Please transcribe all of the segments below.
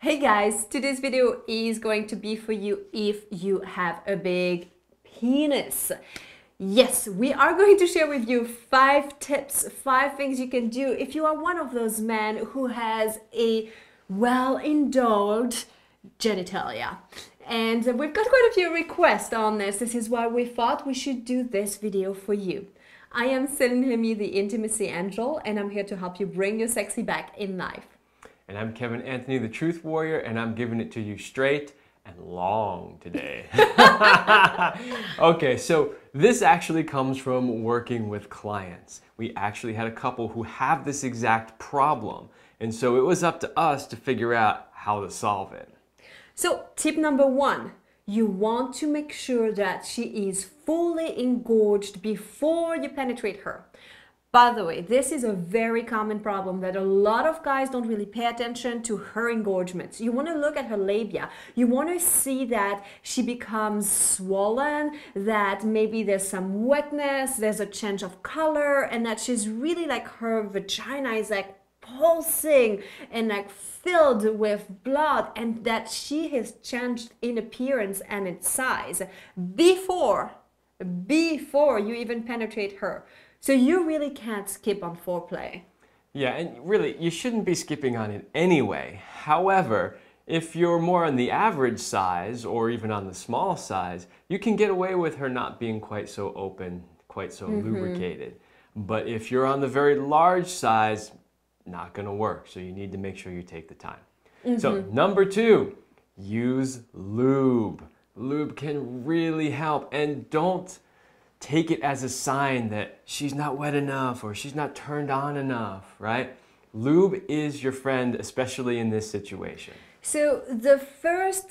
Hey guys, today's video is going to be for you if you have a big penis. Yes, we are going to share with you 5 tips, 5 things you can do if you are one of those men who has a well-indulged genitalia. And we've got quite a few requests on this. This is why we thought we should do this video for you. I am Céline Remy, the Intimacy Angel, and I'm here to help you bring your sexy back in life. And I'm Kevin Anthony, the Truth Warrior, and I'm giving it to you straight and long today. Okay, so this actually comes from working with clients. We actually had a couple who have this exact problem. And so it was up to us to figure out how to solve it. So tip number 1, you want to make sure that she is fully engorged before you penetrate her. By the way, this is a very common problem that a lot of guys don't really pay attention to her engorgements. You want to look at her labia. You want to see that she becomes swollen, that maybe there's some wetness, there's a change of color, and that she's really like her vagina is like pulsing and like filled with blood, and that she has changed in appearance and in size before you even penetrate her. So you really can't skip on foreplay. Yeah, and really, you shouldn't be skipping on it anyway. However, if you're more on the average size or even on the small size, you can get away with her not being quite so open, quite so lubricated. But if you're on the very large size, not gonna work. So you need to make sure you take the time. So number 2, use lube. Lube can really help, and don't take it as a sign that she's not wet enough or she's not turned on enough, right? Lube is your friend, especially in this situation. So the first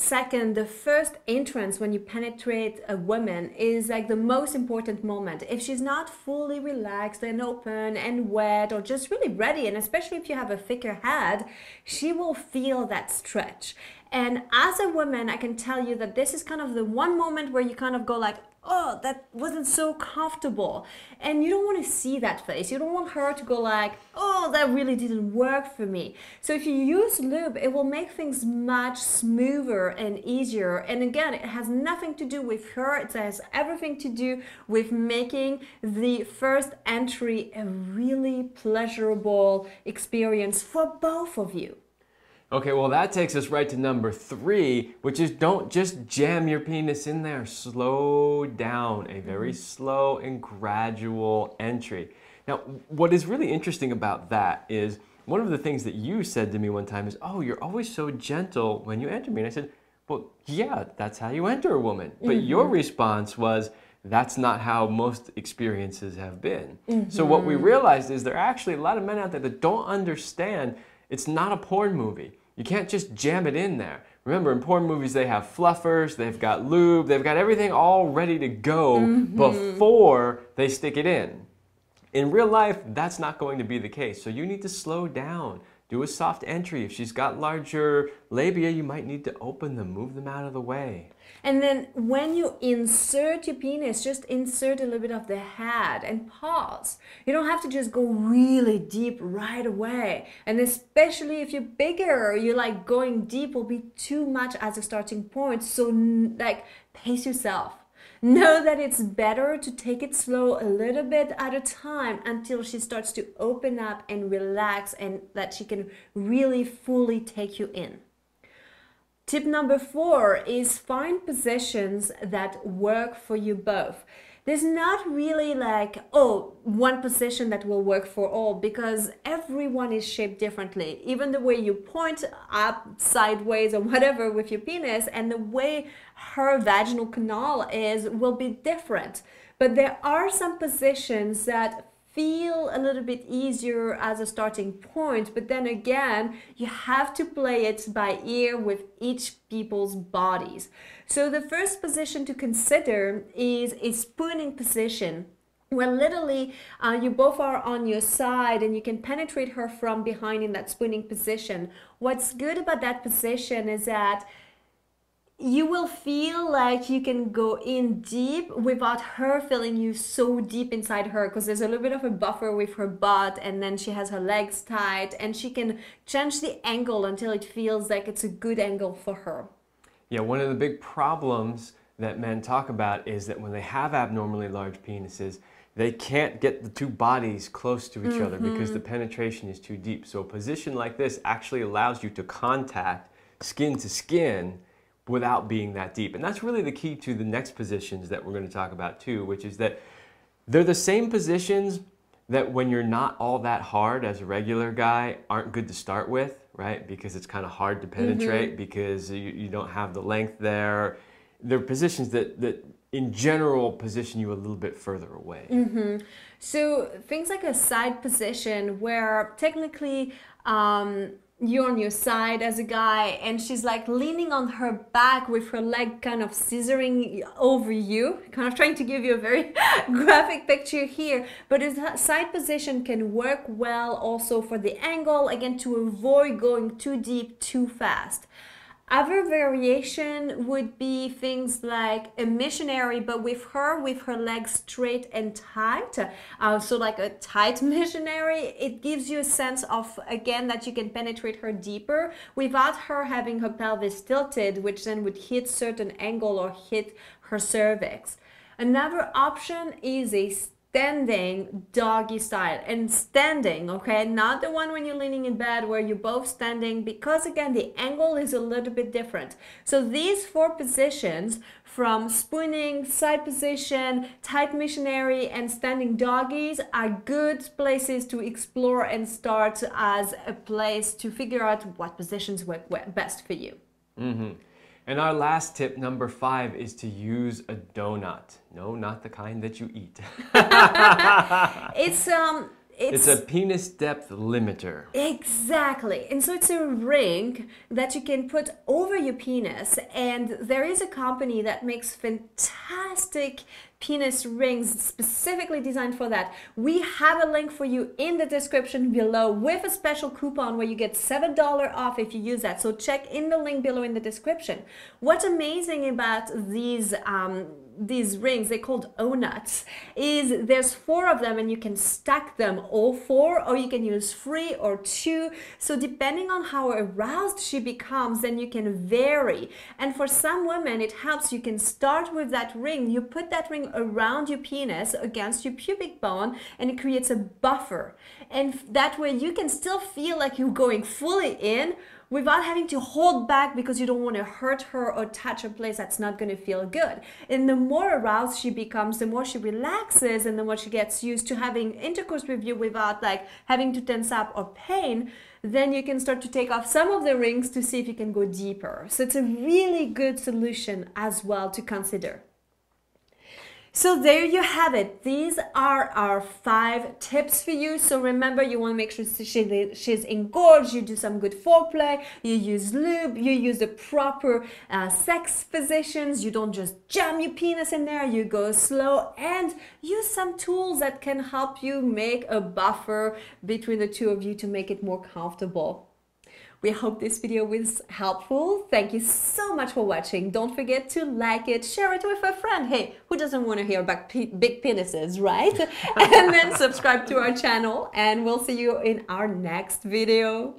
entrance when you penetrate a woman is like the most important moment. If she's not fully relaxed and open and wet or just really ready, and especially if you have a thicker head, she will feel that stretch. And as a woman, I can tell you that this is kind of the one moment where you kind of go like, oh, that wasn't so comfortable. And you don't want to see that face. You don't want her to go like, oh, that really didn't work for me. So if you use lube, it will make things much smoother and easier. And again, it has nothing to do with her. It has everything to do with making the first entry a really pleasurable experience for both of you. Okay, well that takes us right to number 3, which is don't just jam your penis in there. Slow down, a very slow and gradual entry. Now, what is really interesting about that is one of the things that you said to me one time is, oh, you're always so gentle when you enter me. And I said, well, yeah, that's how you enter a woman. But your response was, that's not how most experiences have been. So what we realized is there are actually a lot of men out there that don't understand it's not a porn movie. You can't just jam it in there. Remember, in porn movies, they have fluffers, they've got lube, they've got everything all ready to go before they stick it in. In real life, that's not going to be the case. So you need to slow down. Do a soft entry. If she's got larger labia, you might need to open them, move them out of the way. And then when you insert your penis, just insert a little bit of the head and pause. You don't have to just go really deep right away. And especially if you're bigger, you're like going deep will be too much as a starting point. So like pace yourself. Know that it's better to take it slow a little bit at a time until she starts to open up and relax and that she can really fully take you in. Tip number 4 is find positions that work for you both. There's not really like, oh, one position that will work for all, because everyone is shaped differently. Even the way you point up, sideways, or whatever with your penis, and the way her vaginal canal is will be different. But there are some positions that feel a little bit easier as a starting point, but then again, you have to play it by ear with each people's bodies. So the first position to consider is a spooning position, where literally you both are on your side and you can penetrate her from behind in that spooning position. What's good about that position is that you will feel like you can go in deep without her feeling you so deep inside her, because there's a little bit of a buffer with her butt, and then she has her legs tight, and she can change the angle until it feels like it's a good angle for her. Yeah, one of the big problems that men talk about is that when they have abnormally large penises, they can't get the two bodies close to each other because the penetration is too deep. So a position like this actually allows you to contact skin to skin without being that deep. And that's really the key to the next positions that we're going to talk about too, which is that they're the same positions that when you're not all that hard as a regular guy aren't good to start with, right? Because it's kind of hard to penetrate because you don't have the length there. They're positions that in general position you a little bit further away. So things like a side position where technically you're on your side as a guy and she's like leaning on her back with her leg kind of scissoring over you, kind of trying to give you a very graphic picture here, but a side position can work well also for the angle, again, to avoid going too deep too fast. Other variation would be things like a missionary, but with her legs straight and tight. So like a tight missionary, it gives you a sense of, again, that you can penetrate her deeper without her having her pelvis tilted, which then would hit certain angle or hit her cervix. Another option is a standing doggy style. And standing, okay, not the one when you're leaning in bed where you're both standing, because again the angle is a little bit different. So these four positions, from spooning, side position, tight missionary, and standing doggies, are good places to explore and start as a place to figure out what positions work best for you. And our last tip, number 5, is to use a donut. No, not the kind that you eat. It's a penis depth limiter. Exactly. And so it's a ring that you can put over your penis, and there is a company that makes fantastic penis rings specifically designed for that. We have a link for you in the description below with a special coupon where you get $7 off if you use that. So check in the link below in the description. What's amazing about these rings, they're called O-nuts, is there's 4 of them and you can stack them all 4, or you can use 3 or 2. So depending on how aroused she becomes, then you can vary. And for some women it helps, you can start with that ring, you put that ring around your penis against your pubic bone, and it creates a buffer, and that way you can still feel like you're going fully in without having to hold back because you don't want to hurt her or touch a place that's not going to feel good. And the more aroused she becomes, the more she relaxes, and the more she gets used to having intercourse with you without like having to tense up or pain, then you can start to take off some of the rings to see if you can go deeper. So it's a really good solution as well to consider. So there you have it. These are our 5 tips for you. So remember, you want to make sure she's engorged, you do some good foreplay, you use lube, you use the proper sex positions, you don't just jam your penis in there, you go slow, and use some tools that can help you make a buffer between the two of you to make it more comfortable. We hope this video was helpful. Thank you so much for watching. Don't forget to like it, share it with a friend. Hey, who doesn't want to hear about big penises, right? And then subscribe to our channel, and we'll see you in our next video.